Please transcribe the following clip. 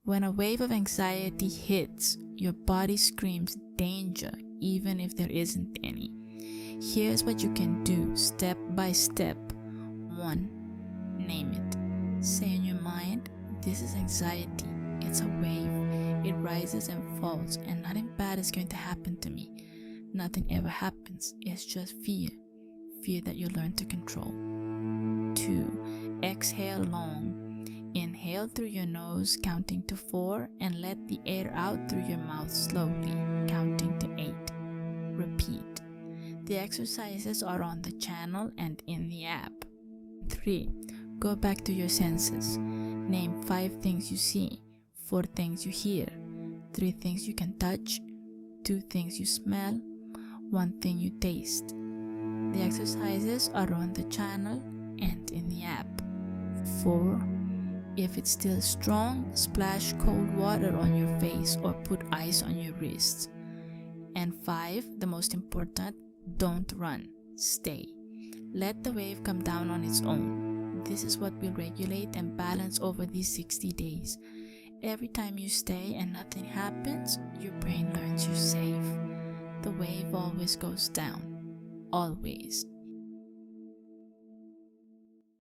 When a wave of anxiety hits, your body screams danger even if there isn't any. Here's what you can do step by step. 1. Name it. Say in your mind, this is anxiety. It's a wave. It rises and falls, and nothing bad is going to happen to me. Nothing ever happens. It's just fear. Fear that you learn to control. 2. Exhale long. Inhale through your nose, counting to 4, and let the air out through your mouth slowly, counting to 8. Repeat. The exercises are on the channel and in the app. 3. Go back to your senses. Name 5 things you see, 4 things you hear, 3 things you can touch, 2 things you smell, 1 thing you taste. The exercises are on the channel and in the app. 4. If it's still strong, splash cold water on your face or put ice on your wrists. And 5, the most important, don't run, stay. Let the wave come down on its own. This is what will regulate and balance over these 60 days. Every time you stay and nothing happens, your brain learns you're safe. The wave always goes down. Always.